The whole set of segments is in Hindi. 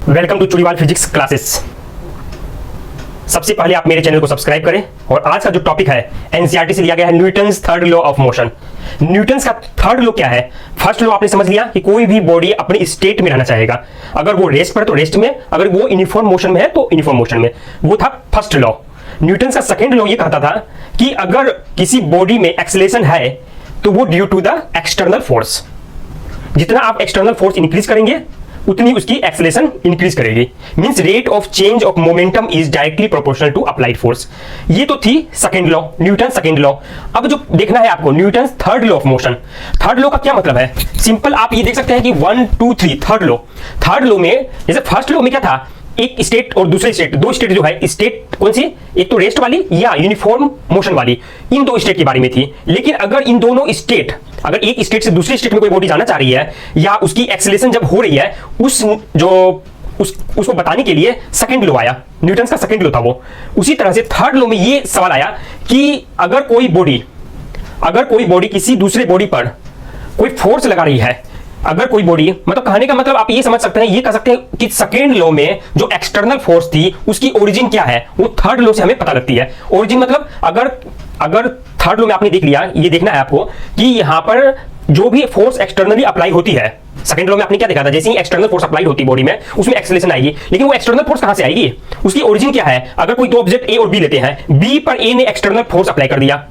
Welcome to Chudiwal physics classes. सबसे पहले आप मेरे चैनल को सब्सक्राइब करें। और आज का जो टॉपिक है एनसीईआरटी से लिया गया है, Newton's third law of motion. Newton's का थर्ड लॉ क्या है? फर्स्ट लॉ आपने समझ लिया कि कोई भी बॉडी अपनी स्टेट में रहना चाहेगा। अगर वो रेस्ट पर है तो रेस्ट में, अगर वो यूनिफॉर्म मोशन में है तो यूनिफॉर्म मोशन में। वो था फर्स्ट लॉ। न्यूटन्स का सेकेंड लॉ ये कहता था कि अगर किसी बॉडी में एक्सेलरेशन है तो वो due to the external force. जितना आप एक्सटर्नल फोर्स इंक्रीज करेंगे उतनी उसकी एक्सेलरेशन इंक्रीज करेगी। Means rate of change of momentum is directly proportional to applied force. ये तो थी second law, Newton second law. अब जो देखना है आपको Newton third law of motion. Third law का क्या मतलब है? सिंपल आप ये देख सकते हैं कि 1 2 3 थर्ड लॉ। थर्ड लॉ में जैसे फर्स्ट लॉ में क्या था, एक स्टेट और दूसरी स्टेट, दो स्टेट जो है, स्टेट कौन सी, एक तो रेस्ट वाली या यूनिफॉर्म मोशन वाली, इन दो स्टेट के बारे में थी। लेकिन अगर इन दोनों स्टेट, अगर एक स्टेट से दूसरी स्टेट में कोई बॉडी जाना चाह रही है या उसकी एक्सेलरेशन जब हो रही है, उसको बताने के लिए सेकंड लॉ आया। न्यूटन का सेकंड लॉ था वो। उसी तरह से थर्ड लॉ में ये सवाल आया कि अगर कोई बॉडी किसी दूसरे बॉडी पर कोई फोर्स लगा रही है, अगर कोई बॉडी, मतलब कहने का मतलब आप ये समझ सकते हैं, ये कह सकते हैं कि सेकेंड लॉ में जो एक्सटर्नल फोर्स थी उसकी ओरिजिन क्या है, वो थर्ड लॉ से हमें पता लगती है। ओरिजिन मतलब अगर थर्ड लॉ में आपने देख लिया, ये देखना है आपको कि यहां पर जो भी फोर्स एक्सटर्नली अप्लाई होती है, सेकंड लॉ में आपने क्या देखा था, जैसे ही एक्सटर्नल फोर्स अप्लाई होती है बॉडी में, उसमें एक्सेलरेशन आएगी। लेकिन वो एक्सटर्नल फोर्स कहां से आएगी, उसकी ओरिजिन क्या है? अगर कोई दो ऑब्जेक्ट ए और बी लेते हैं, बी पर ए ने एक्सटर्नल फोर्स अप्लाई कर दिया,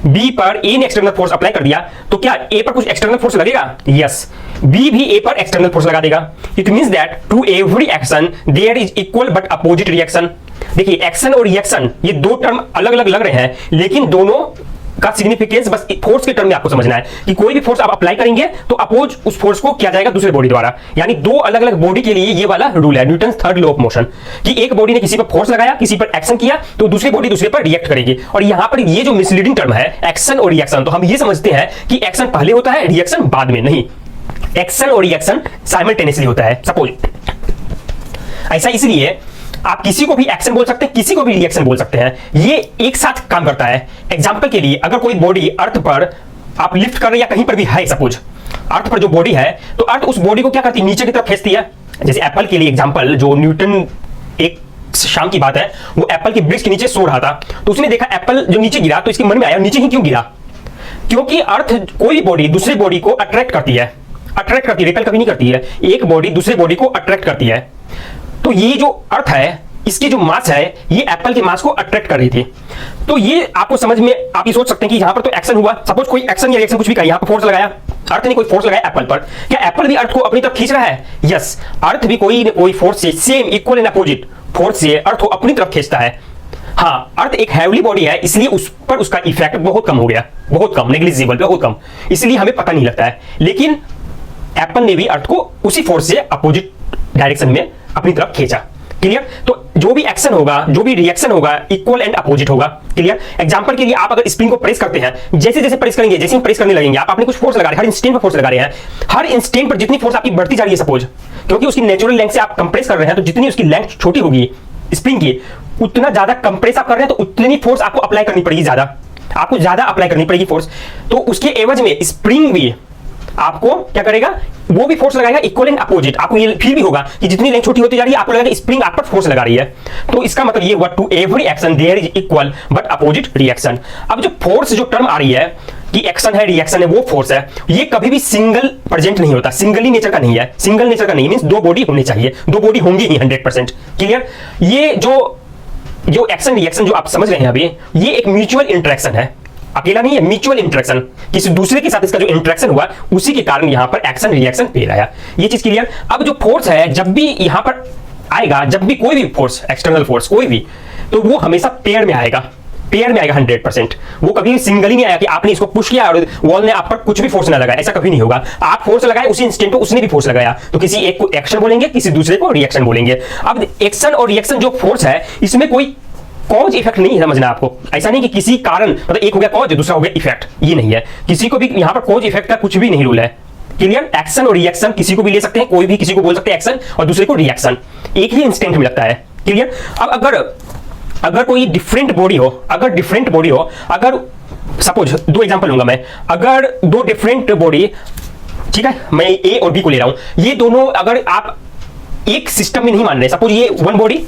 बी पर ए ने एक्सटर्नल फोर्स अप्लाई कर दिया, तो क्या ए पर कुछ एक्सटर्नल फोर्स लगेगा? यस, बी भी ए पर एक्सटर्नल फोर्स लगा देगा। It means that to every action there is equal but opposite reaction. देखिए, एक्शन और रिएक्शन ये दो टर्म अलग अलग लग रहे हैं, लेकिन दोनों का सिग्निफिकेंस बस फोर्स के टर्म में आपको समझना है कि कोई भी फोर्स आप अप्लाई करेंगे तो अपोज उस फोर्स को किया जाएगा दूसरे बॉडी द्वारा। यानी दो अलग अलग बॉडी के लिए ये वाला रूल है Newton third law of motion, कि एक बॉडी ने किसी पर फोर्स लगाया, किसी पर एक्शन किया, तो दूसरी बॉडी दूसरे पर रिएक्ट करेगी। और यहां पर ये जो मिसलीडिंग टर्म है एक्शन और रिएक्शन, तो हम ये समझते हैं कि एक्शन पहले होता है, रिएक्शन बाद में। नहीं, एक्शन और रिएक्शन साइमल्टेनियसली होता है। सपोज ऐसा इसलिए आप किसी को भी एक्शन बोल सकते हैं, किसी को भी रिएक्शन बोल सकते हैं, ये एक साथ काम करता है। एग्जांपल के लिए, अगर कोई बॉडी अर्थ पर आप लिफ्ट कर रहे हैं या कहीं पर भी है, सपोज अर्थ पर जो बॉडी है, तो अर्थ उस बॉडी को क्या करती है, नीचे की तरफ खींचती है। जैसे एप्पल के लिए एग्जांपल, जो न्यूटन एक शाम की बात है, वो एप्पल के वृक्ष के नीचे सो रहा था, तो उसने देखा एप्पल जो नीचे गिरा, तो इसके मन में आया नीचे ही क्यों गिरा, क्योंकि अर्थ कोई बॉडी दूसरी बॉडी को अट्रैक्ट करती है, रिपेल कभी नहीं करती है। एक बॉडी दूसरी बॉडी को अट्रैक्ट करती है। तो ये जो अर्थ है, इसकी जो मास है, ये एप्पल के मास को अट्रैक्ट कर रही थी। तो ये आपको समझ में, आप ये सोच सकते हैं कि यहां पर तो एक्शन हुआ, सपोज कोई एक्शन या रिएक्शन कुछ भी कहा, यहां पर फोर्स लगाया, अर्थ ने कोई फोर्स लगाया एप्पल पर, क्या एप्पल भी अर्थ को अपनी तरफ खींच रहा है? यस, अर्थ भी कोई फोर्स से, same equal and opposite force से अर्थ को अपनी तरफ खींचता है। हाँ, अर्थ एक हैवी बॉडी है, इसलिए उस पर उसका इफेक्ट बहुत कम हो गया, बहुत कम, नेग्लिजिबल, बहुत कम, इसलिए हमें पता नहीं लगता है। लेकिन एप्पल ने भी अर्थ को उसी फोर्स से अपोजिट डायरेक्शन में अपनी तरफ खींचा। क्लियर? तो जो भी एक्शन होगा, जो भी रिएक्शन होगा, इक्वल एंड अपोजिट होगा। क्लियर? एग्जांपल के लिए, आप अगर स्प्रिंग को प्रेस करते हैं, जैसे जैसे प्रेस करेंगे, जैसे ही प्रेस करने लगेंगे, आपने कुछ फोर्स लगा रहे हैं, हर इंस्टेंट पर फोर्स लगा रहे हैं, हर इंस्टेंट पर जितनी फोर्स आपकी बढ़ती जा रही है, सपोज क्योंकि उसकी नेचुरल लेंथ से आप कंप्रेस कर रहे हैं, तो जितनी उसकी लेंथ छोटी होगी स्प्रिंग की, उतना ज्यादा कंप्रेस आप कर रहे हैं, तो उतनी फोर्स आपको अप्लाई करनी पड़ेगी, आपको ज्यादा अप्लाई करनी पड़ेगी फोर्स। तो उसके एवज में स्प्रिंग भी आपको क्या करेगा, वो भी फोर्स लगाएगा, इक्वल एंड अपोजिट। आपको ये फील भी होगा कि जितनी लेंथ छोटी होती जा रही है, आपको लगेगा स्प्रिंग आप पर फोर्स लगा रही है। तो इसका मतलब ये हुआ, to every action there is equal but opposite reaction. अब जो फोर्स जो टर्म आ रही है कि एक्शन है, रिएक्शन है, वो फोर्स है, ये कभी भी सिंगल प्रेजेंट नहीं होता, सिंगली नेचर का नहीं है, सिंगल नेचर का नहीं, मींस दो बॉडी होनी चाहिए, दो बॉडी होंगी ही 100%। क्लियर? ये जो एक्शन रिएक्शन जो आप समझ रहे हैं अभी, ये एक म्यूचुअल इंटरेक्शन है, अकेला नहीं है, म्यूचुअल इंटरेक्शन, किसी दूसरे के साथ इसका जो इंटरेक्शन हुआ, उसी के कारण यहां पर एक्शन रिएक्शन पेड़ आया। ये चीज क्लियर? अब जो फोर्स है, जब भी यहां पर आएगा, जब भी कोई भी फोर्स, एक्सटर्नल फोर्स कोई भी, तो वो हमेशा पेयर में आएगा, 100%। वो कभी सिंगली नहीं आया कि आपने इसको पुश किया और वॉल ने आप पर कुछ भी फोर्स ना लगाया, ऐसा कभी नहीं होगा। आप फोर्स लगाए, उसी इंस्टेंट पे उसने भी फोर्स लगाया, तो किसी एक को एक्शन बोलेंगे, किसी दूसरे को रिएक्शन बोलेंगे। अब एक्शन और रिएक्शन जो फोर्स है, इसमें कोई कॉज इफेक्ट नहीं समझना आपको। ऐसा नहीं कि किसी कारण, मतलब एक हो गया कॉज, दूसरा हो गया इफेक्ट, ये नहीं है। किसी को भी यहां पर कॉज इफेक्ट का कुछ भी नहीं रूल है। क्लियर? एक्शन और रिएक्शन किसी को भी ले सकते हैं, कोई भी किसी को बोल सकते हैं एक्शन और दूसरे को रिएक्शन, एक ही इंस्टेंट में लगता है। क्लियर? अब अगर कोई डिफरेंट बॉडी हो, अगर सपोज दो एग्जांपल लूंगा मैं, अगर दो डिफरेंट बॉडी, ठीक है, मैं ए और बी को ले रहा हूं, ये दोनों अगर आप एक सिस्टम में नहीं मान रहे। सपोज ये वन बॉडी,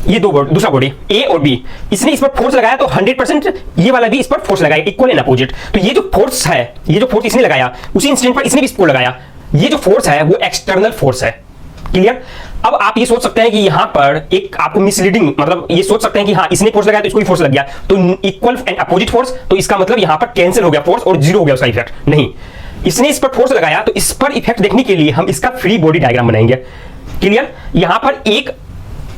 ये दो बॉडी, दूसरा बॉडी ए और बी, इसने इस पर फोर्स लगाया तो 100% ये वाला भी इस पर फोर्स लगाया, इक्वल एंड अपोजिट। तो ये जो फोर्स है, ये जो फोर्स इसने लगाया उसी इंस्टेंट पर इसने भी इसको लगाया, ये जो फोर्स है वो एक्सटर्नल फोर्स है। क्लियर? अब आप ये सोच सकते हैं कि यहां पर एक आपको मिसलीडिंग, मतलब ये सोच सकते हैं कि हाँ इसने फोर्स लगाया तो इसको भी फोर्स लग गया, तो इक्वल एंड अपोजिट फोर्स, तो इसका मतलब यहां पर कैंसिल हो गया फोर्स और जीरो हो गया उसका इफेक्ट। नहीं, इसने इस पर फोर्स लगाया तो इस पर इफेक्ट देखने के लिए हम इसका फ्री बॉडी डायग्राम बनाएंगे। क्लियर? यहां पर एक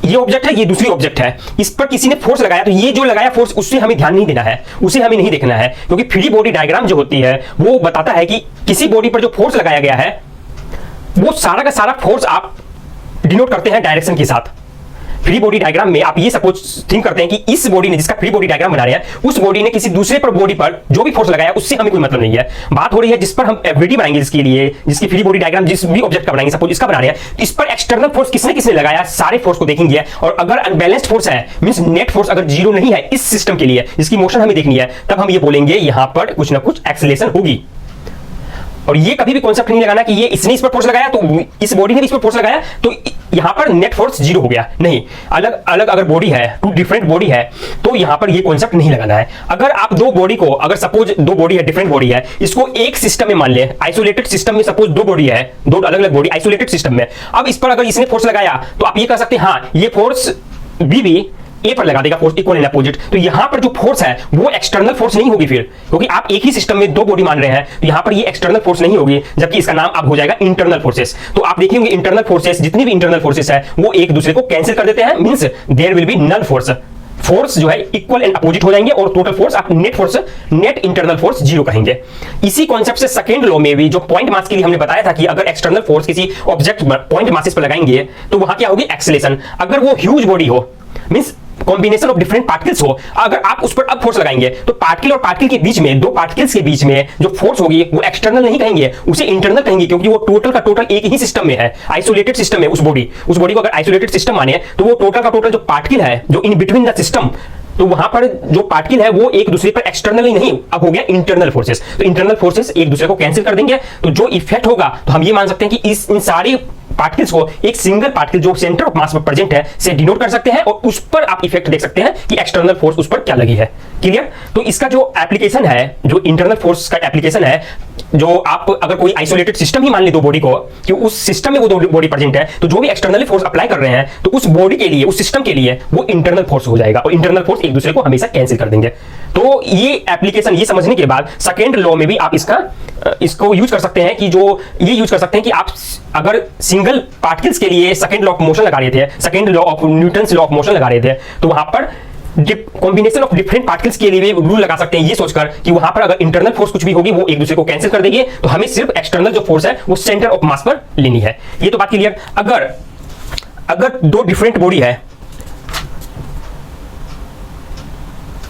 ये ऑब्जेक्ट है, ये दूसरी ऑब्जेक्ट है, इस पर किसी ने फोर्स लगाया तो ये जो लगाया फोर्स उससे हमें ध्यान नहीं देना है, उसे हमें नहीं देखना है, क्योंकि फ्री बॉडी डायग्राम जो होती है वो बताता है कि किसी बॉडी पर जो फोर्स लगाया गया है वो सारा का सारा फोर्स आप डिनोट करते हैं डायरेक्शन के साथ। फ्री बॉडी डायग्राम में आप ये सपोज थिंक करते हैं कि इस बॉडी ने, जिसका फ्री बॉडी डायग्राम बना रहे हैं, उस बॉडी ने किसी दूसरे पर बॉडी पर जो भी फोर्स लगाया उससे हमें कोई मतलब नहीं है। बात हो रही है जिस पर हम एफबीडी बनाएंगे, जिसके लिए, जिसकी फ्री बॉडी डायग्राम जिस भी ऑब्जेक्ट का बनाएंगे, सपोज इसका बना रहे हैं, तो इस पर एक्सटर्नल फोर्स किसने किसने लगाया, सारे फोर्स को देखेंगे। और अगर अनबैलेंस्ड फोर्स है, मींस नेट फोर्स अगर जीरो नहीं है इस सिस्टम के लिए, इसकी मोशन हमें देखनी है, तब हम ये बोलेंगे यहां पर कुछ ना कुछ एक्सेलेरेशन होगी। और ये कभी भी कॉन्सेप्ट नहीं लगाना कि ये इसने इस पर फोर्स लगाया तो इस बॉडी ने भी इस पर फोर्स लगाया तो यहां पर नेट फोर्स जीरो हो गया। नहीं, अलग अलग अगर बॉडी है, टू डिफरेंट बॉडी है, तो यहां पर ये कॉन्सेप्ट नहीं लगाना है। अगर आप दो बॉडी को, अगर सपोज दो बॉडी है, डिफरेंट बॉडी है, इसको एक सिस्टम में मान ले, आइसोलेटेड सिस्टम में सपोज दो बॉडी है, दो अलग अलग बॉडी आइसोलेटेड सिस्टम में, अब इस पर अगर इसने फोर्स लगाया तो आप ये कह सकते हैं हाँ ये फोर्स बी भी ए पर लगा देगा फोर्स इक्वल एंड अपोजिट। तो यहां पर जो फोर्स है वो एक्सटर्नल फोर्स नहीं होगी फिर, क्योंकि आप एक ही सिस्टम में दो बॉडी मान रहे हैं, तो यहां पर ये एक्सटर्नल फोर्स नहीं होगी, जबकि इसका नाम अब हो जाएगा इंटरनल फोर्सेस। तो आप देखेंगे इंटरनल फोर्सेस, जितनी भी इंटरनल फोर्सेस है वो एक दूसरे को कैंसिल कर देते हैं, means there will be null force. Force जो है इक्वल एंड अपोजिट हो जाएंगे और टोटल फोर्स आप net force, net internal force zero कहेंगे। इसी कॉन्सेप्ट से सेकंड लॉ में भी जो पॉइंट मास के लिए हमने बताया था कि अगर एक्सटर्नल फोर्स किसी ऑब्जेक्ट पॉइंट मासेस पर लगाएंगे तो वहां क्या होगी, एक्सेलेरेशन। अगर वो ह्यूज बॉडी हो, means combination of different particles हो, अगर आप उस पर अब फोर्स लगाएंगे तो पार्टिकल और पार्टिकल के बीच में, दो पार्टिकल्स के बीच में जो फोर्स होगी वो एक्सटर्नल नहीं कहेंगे, उसे इंटरनल कहेंगे, क्योंकि वो टोटल का टोटल एक ही सिस्टम में है, आइसोलेटेड सिस्टम है। उस बॉडी को अगर आइसोलेटेड सिस्टम माने तो वो टोटल का टोटल जो पार्टिकल है जो इन बिटवीन द सिस्टम, तो वहां पर जो पार्टिकल है वो एक दूसरे पर एक्सटर्नली नहीं, अब हो गया इंटरनल फोर्सेस। तो इंटरनल फोर्सेस एक दूसरे को कैंसिल कर देंगे, तो जो इफेक्ट होगा तो हम ये मान सकते हैं कि इन सारी पार्टिकल्स को एक सिंगल पार्टिकल जो सेंटर ऑफ मास पर प्रेजेंट है से डिनोट कर सकते हैं और उस पर आप इफेक्ट देख सकते हैं कि एक्सटर्नल फोर्स उस पर क्या लगी है। क्लियर? तो इसका जो एप्लीकेशन है, जो इंटरनल फोर्स का एप्लीकेशन है, जो आप अगर कोई आइसोलेटेड सिस्टम ही मान ले दो बॉडी को, कि उस सिस्टम में वो दो बॉडी प्रेजेंट है, तो जो भी एक्सटर्नली फोर्स अप्लाई कर रहे हैं तो उस बॉडी के लिए, उस सिस्टम के लिए वो इंटरनल फोर्स हो जाएगा और इंटरनल फोर्स एक दूसरे को हमेशा कैंसिल कर देंगे। तो ये एप्लीकेशन, ये समझने के बाद सेकंड लॉ में भी आप इसको यूज कर सकते हैं कि जो ये यूज कर सकते हैं कि आप अगर सिंगल पार्टिकल्स के लिए सेकंड लॉ ऑफ मोशन लगा रहे थे, second law of Newton's law of motion लगा रहे थे, तो वहां पर कॉम्बिनेशन ऑफ डिफरेंट पार्टिकल्स के लिए भी रूल लगा सकते हैं, ये सोचकर कि वहां पर अगर इंटरनल फोर्स कुछ भी होगी वो एक दूसरे को कैंसिल कर देंगे, तो हमें सिर्फ एक्सटर्नल जो फोर्स है वो सेंटर ऑफ मास पर लेनी है। ये तो बात क्लियर। अगर दो डिफरेंट बॉडी है,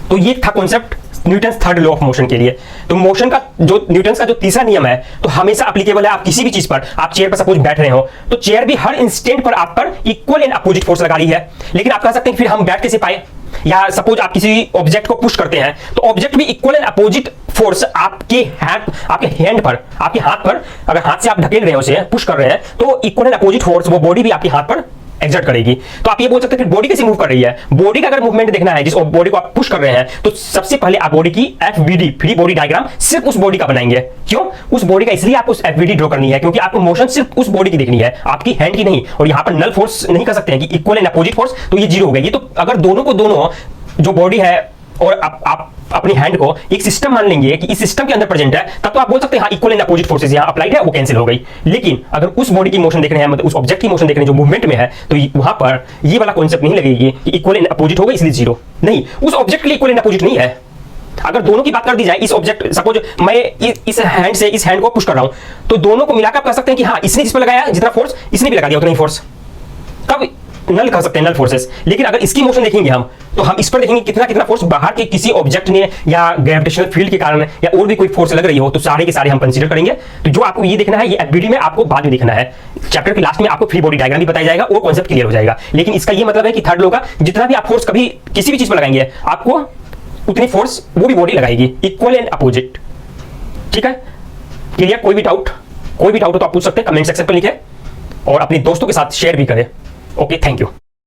तो ये था concept Newton's third law of motion के लिए। तो मोशन का जो न्यूटन्स का जो तीसरा नियम है तो हमेशा एप्लीकेबल है। आप किसी भी चीज पर, आप चेयर पर सपोज बैठ रहे हो तो चेयर भी हर इंस्टेंट पर आप पर इक्वल एंड अपोजिट फोर्स लगा रही है, लेकिन आप कह सकते हैं कि फिर हम बैठ कैसे पाए, या सपोज आप किसी ऑब्जेक्ट को पुश करते हैं तो ऑब्जेक्ट भी इक्वल एंड अपोजिट फोर्स आपके हैंड पर, आपके हाथ पर, अगर हाथ से आप ढकेल रहे हो उसे, पुश कर रहे हैं, तो इक्वल एंड अपोजिट फोर्स वो बॉडी भी आपके हाथ पर एक्सर्ट करेगी। तो आप ये बोल सकते हैं फिर बॉडी कैसे मूव कर रही है। बॉडी का अगर मूवमेंट देखना है, जिस बॉडी को आप पुश कर रहे हैं, तो सबसे पहले आप बॉडी की एफबीडी, फ्री बॉडी डायग्राम सिर्फ उस बॉडी का बनाएंगे। क्यों उस बॉडी का? इसलिए आपको एफबीडी ड्रॉ करनी है क्योंकि आपको मोशन सिर्फ उस बॉडी की देखनी है, आपकी हैंड की नहीं। और यहां पर नल फोर्स नहीं कर सकते हैं कि इक्वल एंड अपोजिट फोर्स, तो ये जीरो हो गई। ये तो अगर दोनों को दोनों जो बॉडी है और आप अपनी हैंड को एक सिस्टम मान लेंगे कि इस सिस्टम के अंदर प्रेजेंट है, तब तो आप बोल सकते हैं हाँ इक्वल एंड अपोजिट फोर्सेस यहां अप्लाइड है, वो कैंसिल हो गई। लेकिन अगर उस बॉडी की मोशन देख रहे हैं, मतलब उस ऑब्जेक्ट की मोशन देख रहे हैं जो मूवमेंट में है, तो वहां पर ये वाला कॉन्सेप्ट नहीं लगेगी कि इक्वल एंड अपोजिट होगा इसलिए जीरो। नहीं, उस ऑब्जेक्ट के लिए इक्वल एंड अपोजिट नहीं है। अगर दोनों की बात कर दी जाए, इस ऑब्जेक्ट, सपोज मैं इस हैंड से इस हैंड को पुश कर रहा हूं, तो दोनों को मिलाकर आप कह सकते हैं कि हाँ इसने जिस पर लगाया जितना फोर्स इसने भी लगा दिया उतना ही फोर्स, तब नल कह सकते हैं, नल फोर्सेस। लेकिन अगर इसकी मोशन देखेंगे हम, तो हम इस पर देखेंगे कितना कितना फोर्स बाहर के किसी ऑब्जेक्ट ने या ग्रेविटेशनल फील्ड के कारण या और भी कोई फोर्स लग रही हो, तो सारे के सारे हम कंसीडर करेंगे। तो जो आपको ये देखना है, ये एफबीडी में आपको बाद में देखना है, चैप्टर के लास्ट में आपको फ्री बॉडी डायग्राम भी बताया जाएगा और कॉन्सेप्ट क्लियर हो जाएगा। लेकिन इसका ये मतलब है कि थर्ड लॉ का जितना भी आप फोर्स कभी किसी भी चीज पर लगाएंगे, आपको उतनी फोर्स वो भी बॉडी लगाएगी, इक्वल एंड अपोजिट। ठीक है, क्लियर? कोई भी डाउट हो तो आप पूछ सकते हैं, कमेंट सेक्शन पर लिखे। और अपने दोस्तों के साथ शेयर भी करें। Okay, thank you.